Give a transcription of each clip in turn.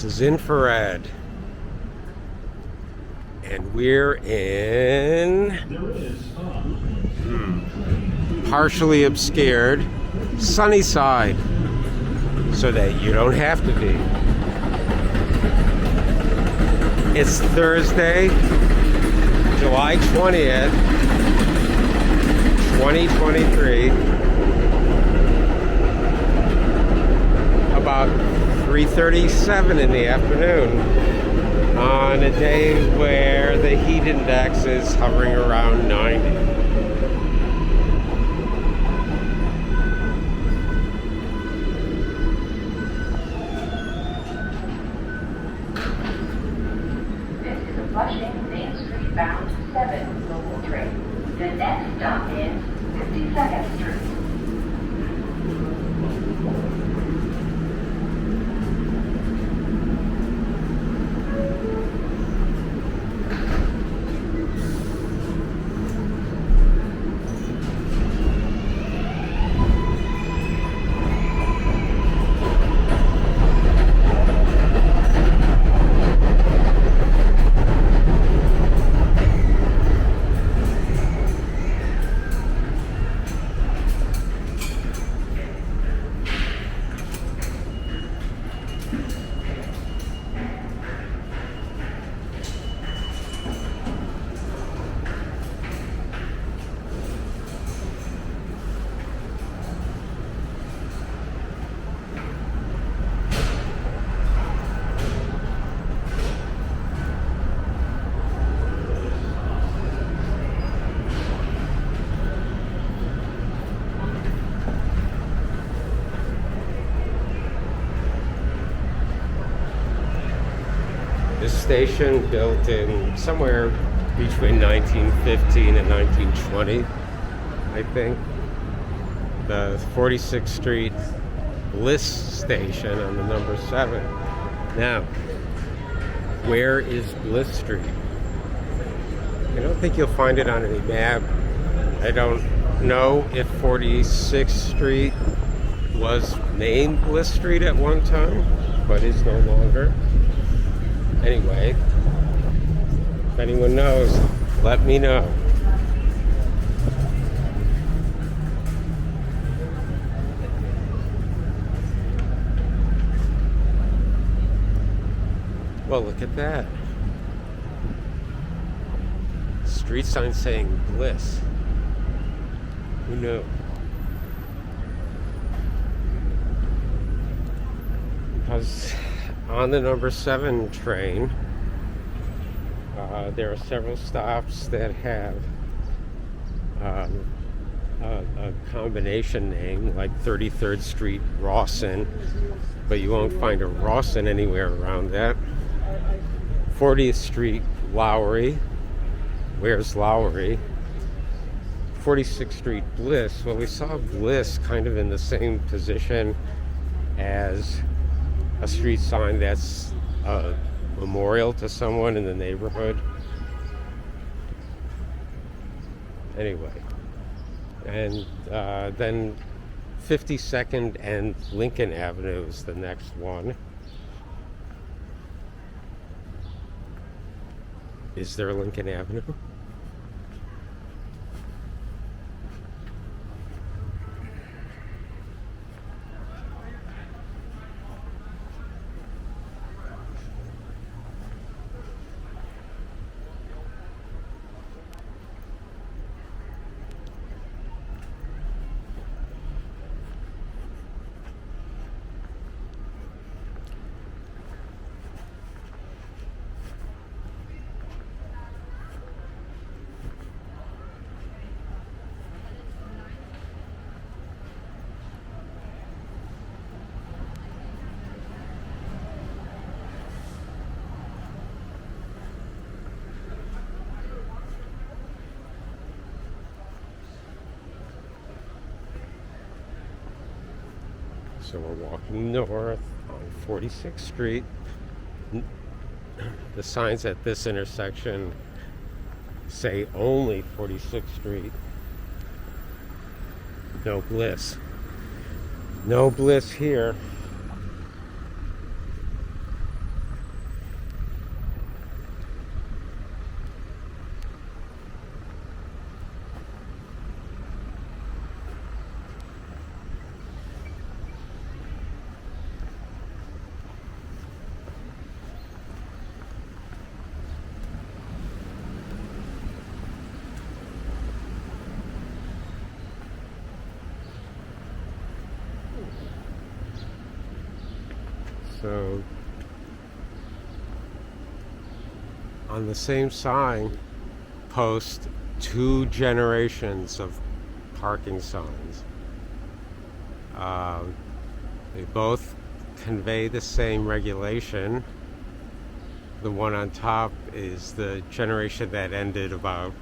This is infrared. And we're in partially obscured Sunnyside, so that you don't have to be. It's Thursday, July 20th, 2023, about 3:37 in the afternoon, on a day where the heat index is hovering around 90. This is a Flushing Main Street bound 7 local train. The next stop is 52nd Street. This station, built in somewhere between 1915 and 1920, I think. The 46th Street Bliss station on the number 7. Now, where is Bliss Street? I don't think you'll find it on any map. I don't know if 46th Street was named Bliss Street at one time, but is no longer. Anyway, if anyone knows, let me know. Well, look at that. Street sign saying Bliss. Who knew? Because on the number 7 train, there are several stops that have a combination name, like 33rd Street Rawson, but you won't find a Rawson anywhere around that. 40th Street Lowry. Where's Lowry? 46th Street Bliss. Well, we saw Bliss kind of in the same position as a street sign that's a memorial to someone in the neighborhood. Anyway, and then 52nd and Lincoln Avenue is the next one. Is there a Lincoln Avenue? So we're walking north on 46th Street. The signs at this intersection say only 46th Street. No Bliss. No Bliss here. So on the same sign post 2 generations of parking signs. They both convey the same regulation. The one on top is the generation that ended about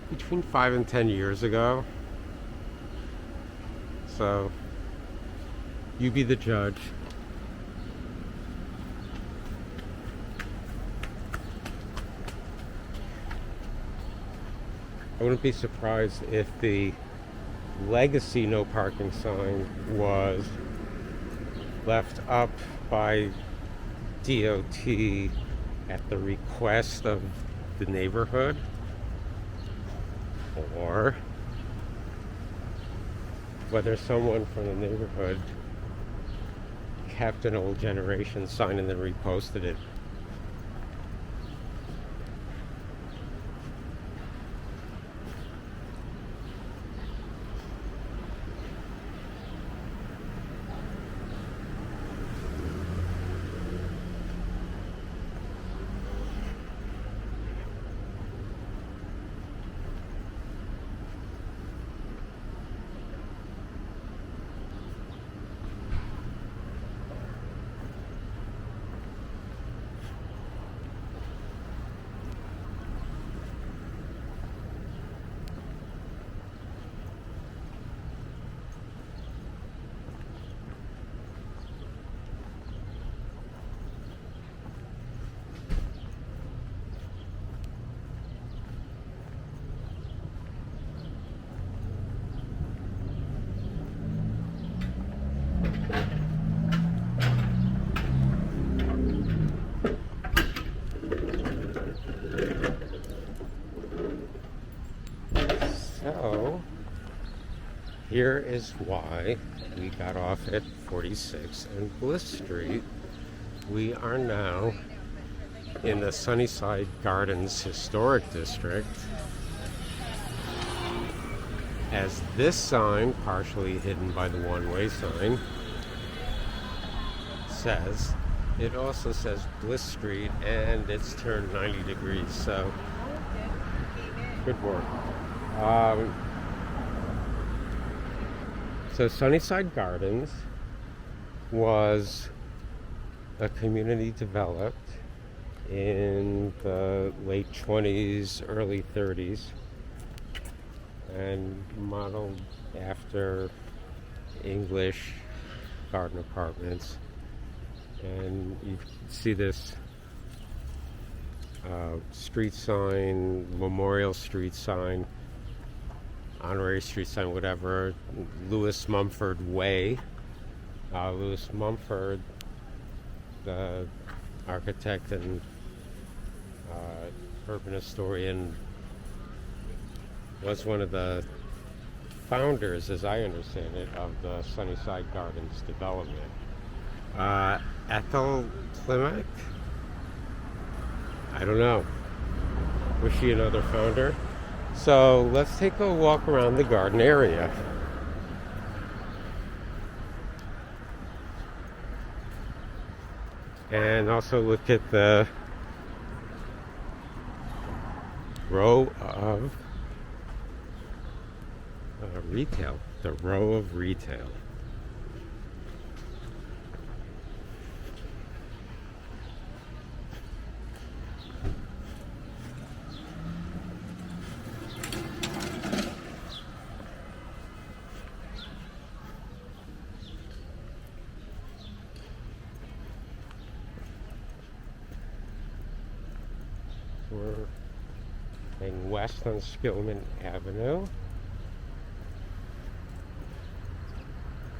between 5 and 10 years ago. So you be the judge. I wouldn't be surprised if the legacy no parking sign was left up by DOT at the request of the neighborhood, or whether someone from the neighborhood kept an old generation sign and then reposted it. So, here is why we got off at 46 and Bliss Street. We are now in the Sunnyside Gardens Historic District, as this sign, partially hidden by the one-way sign, says. It also says Bliss Street, and it's turned 90 degrees, so good work. So Sunnyside Gardens was a community developed in the late 20s, early 30s, and modeled after English garden apartments. And you see this street sign, Memorial Street sign, honorary street sign, whatever, Lewis Mumford Way. Lewis Mumford, the architect and urban historian, was one of the founders, as I understand it, of the Sunnyside Gardens development. Ethel Klimek? I don't know. Was she another founder? So let's take a walk around the garden area. And also look at the row of retail. The row of retail. We're heading west on Skillman Avenue.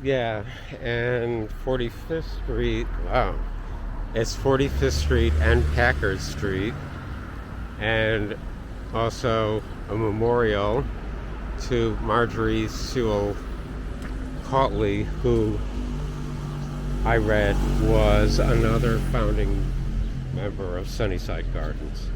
Yeah, and 45th Street, wow. It's 45th Street and Packard Street, and also a memorial to Marjorie Sewell Cautley, who I read was another founding member of Sunnyside Gardens.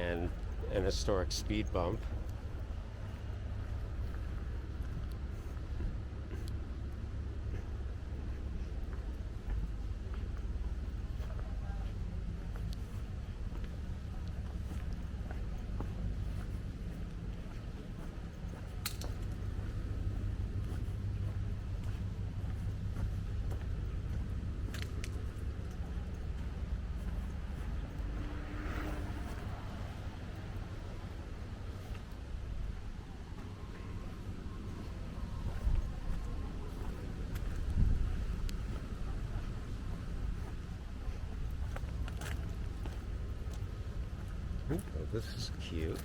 and an historic speed bump. Oh, this is cute.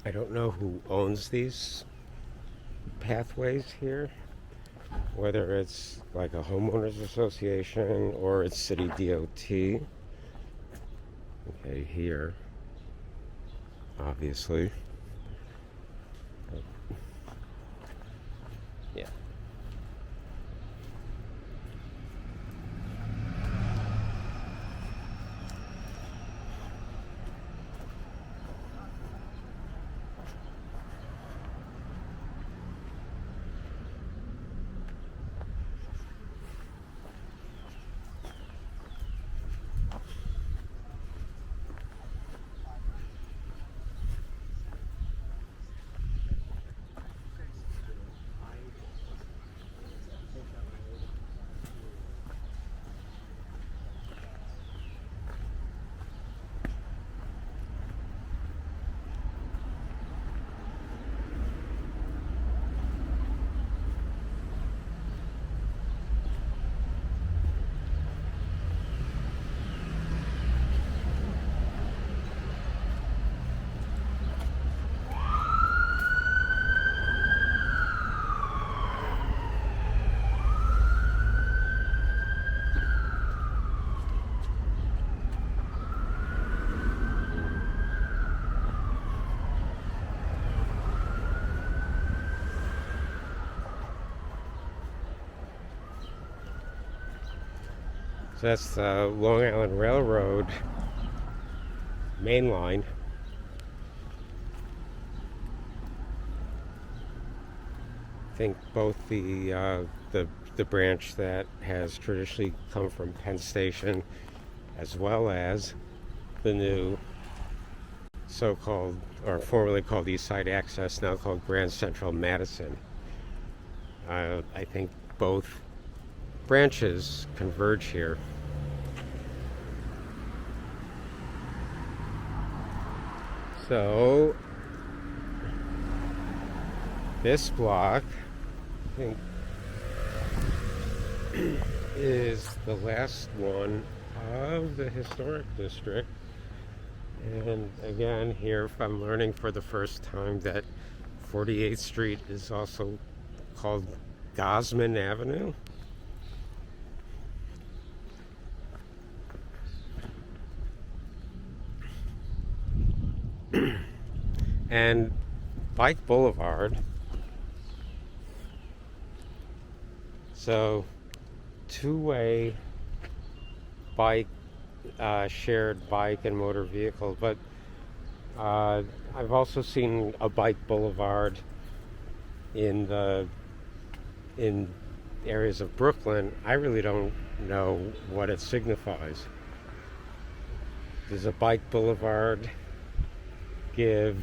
I don't know who owns these pathways here, whether it's like a homeowners association or it's city DOT. Okay, here, obviously. Yeah. So that's the Long Island Railroad main line. I think both the branch that has traditionally come from Penn Station, as well as the new so-called, or formerly called East Side Access, now called Grand Central Madison. I think both branches converge here. So this block, I think, is the last one of the historic district. And again, here I'm learning for the first time that 48th Street is also called Gosman Avenue. And Bike Boulevard. So two-way bike, shared bike and motor vehicle, but I've also seen a bike boulevard in areas of Brooklyn. I really don't know what it signifies. Does a bike boulevard give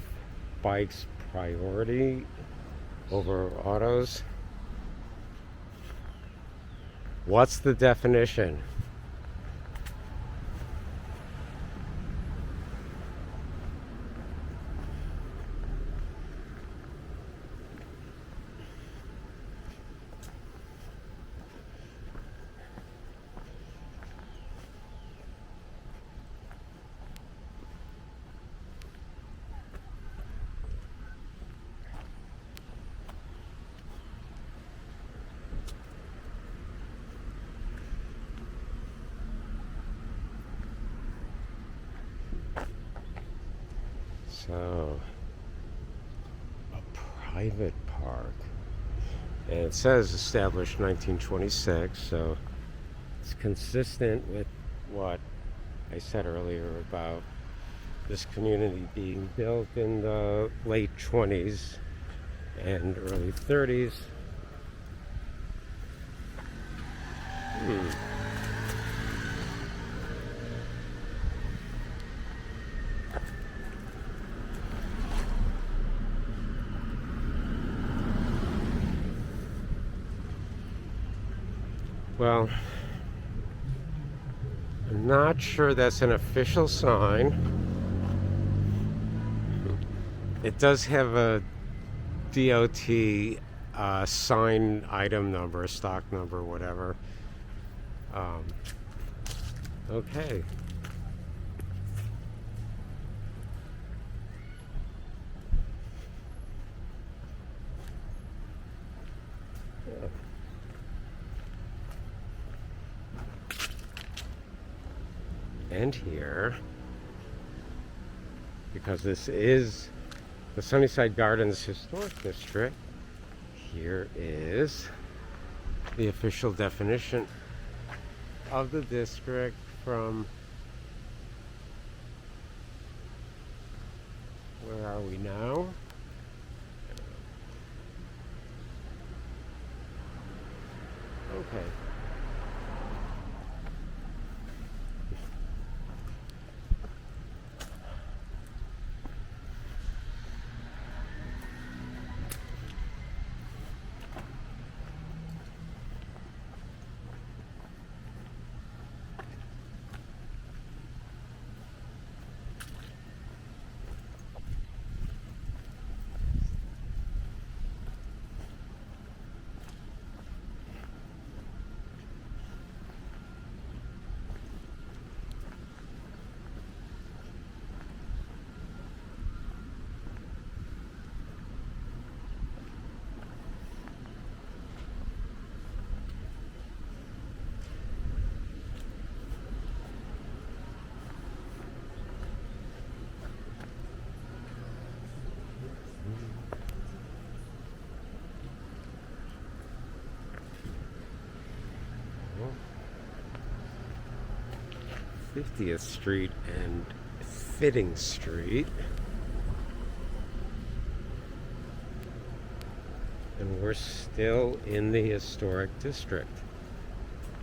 bikes priority over autos? What's the definition? So, a private park. And it says established 1926, so it's consistent with what I said earlier about this community being built in the late 20s and early 30s. Well, I'm not sure that's an official sign. It does have a DOT sign item number, stock number, whatever. Okay. Yeah. And here, because this is the Sunnyside Gardens Historic District, here is the official definition of the district from, where are we now? Okay. 50th Street and Fitting Street. And we're still in the historic district.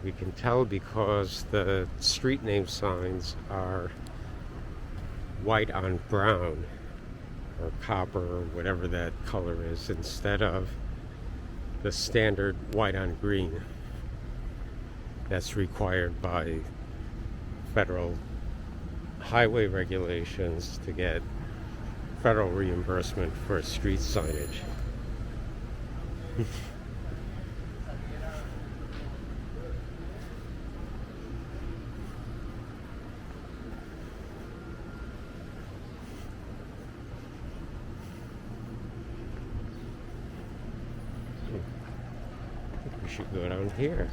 We can tell because the street name signs are white on brown, or copper, or whatever that color is, instead of the standard white on green that's required by federal highway regulations to get federal reimbursement for street signage. We should go down here.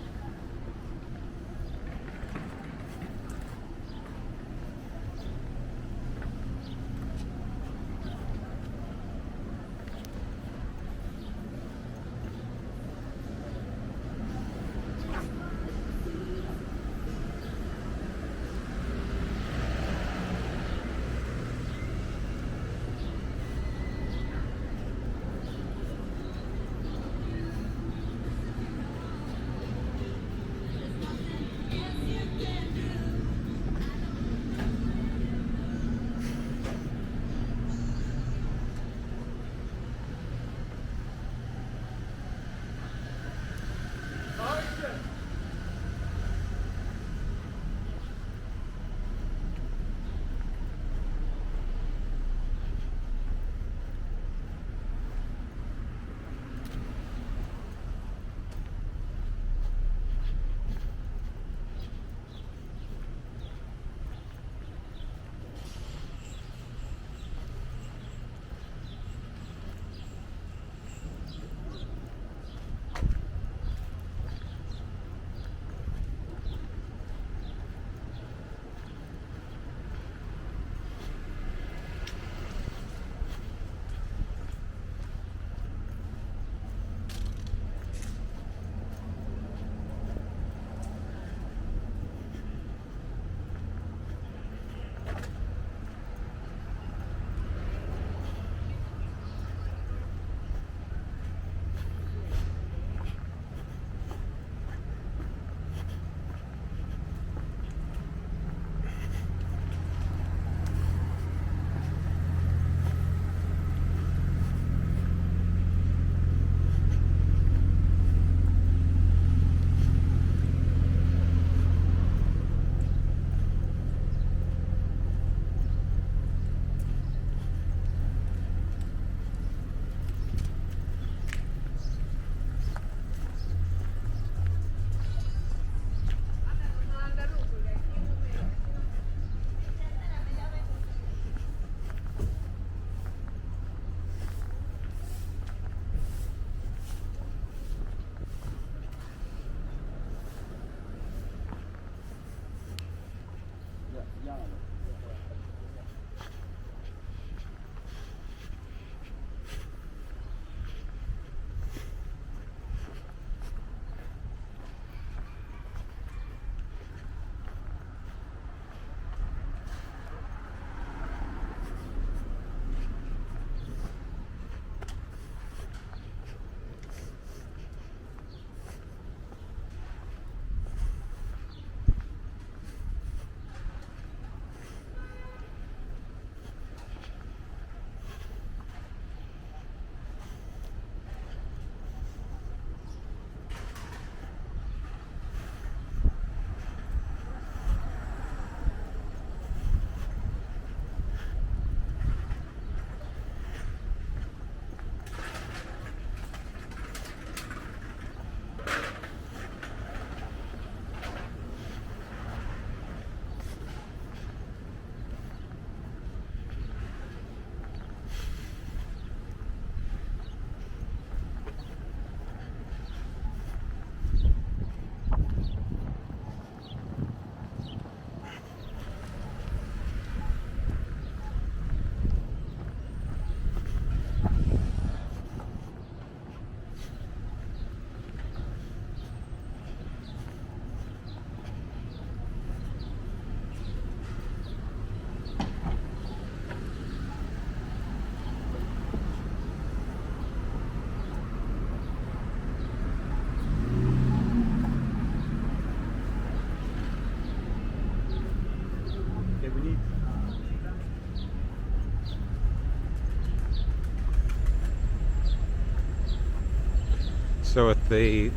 So at the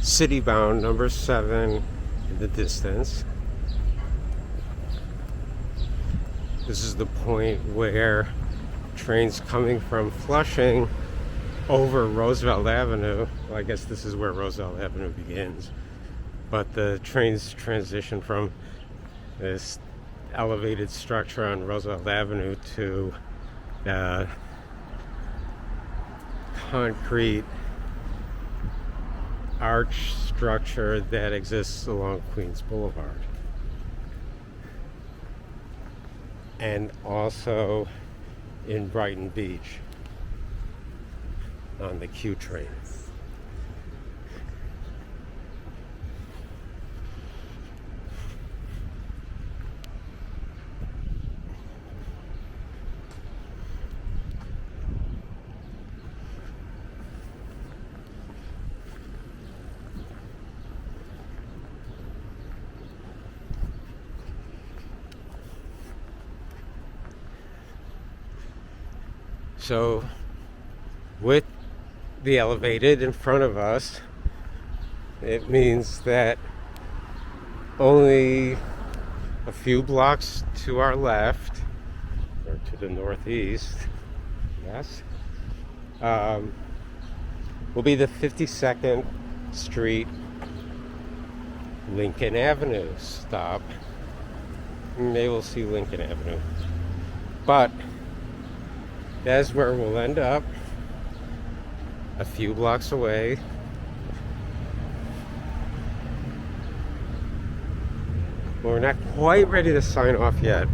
city-bound number 7 in the distance, this is the point where trains coming from Flushing over Roosevelt Avenue, well, I guess this is where Roosevelt Avenue begins, but the trains transition from this elevated structure on Roosevelt Avenue to the concrete arch structure that exists along Queens Boulevard, and also in Brighton Beach on the Q train. So with the elevated in front of us, it means that only a few blocks to our left, or to the northeast, yes, will be the 52nd Street Lincoln Avenue stop. They will see Lincoln Avenue, but that's where we'll end up, a few blocks away. We're not quite ready to sign off yet.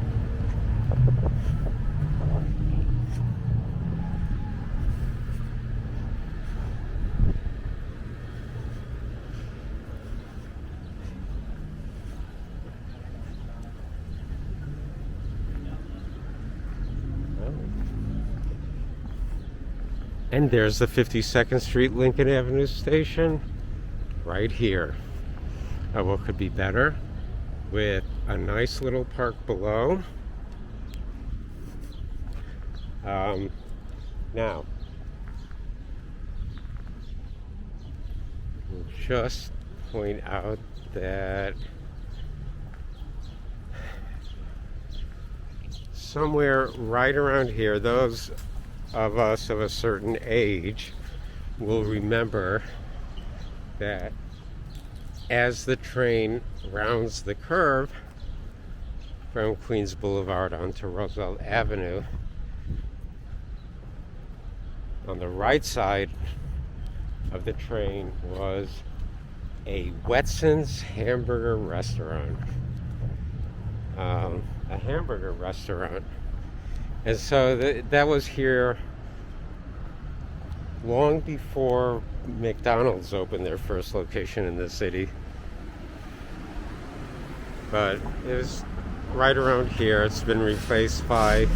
And there's the 52nd Street Lincoln Avenue station right here. What could be better, with a nice little park below. Now, we'll just point out that somewhere right around here, those of us of a certain age will remember that as the train rounds the curve from Queens Boulevard onto Roosevelt Avenue, on the right side of the train was a Wetson's hamburger restaurant. A hamburger restaurant. And so that was here long before McDonald's opened their first location in the city. But it was right around here. It's been replaced by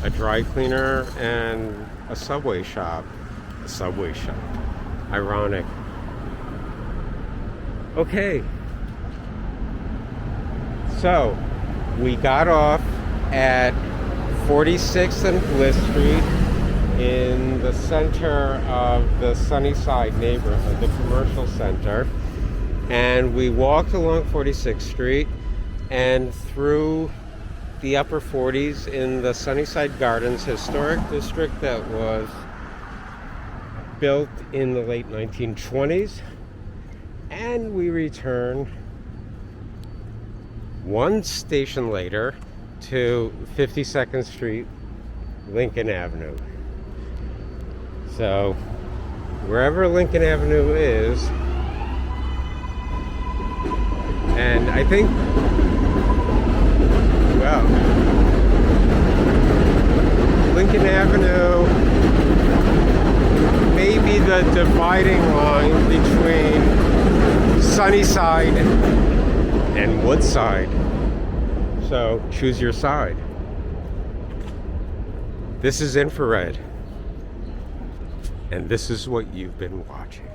a dry cleaner and a Subway shop. A Subway shop. Ironic. Okay. So, we got off at 46th and Bliss Street in the center of the Sunnyside neighborhood, the commercial center. And we walked along 46th Street and through the upper 40s in the Sunnyside Gardens historic district that was built in the late 1920s. And we returned one station later to 52nd Street, Lincoln Avenue. So, wherever Lincoln Avenue is, and I think, well, Lincoln Avenue may be the dividing line between Sunnyside and Woodside. So choose your side. This is Infrared, and this is what you've been watching.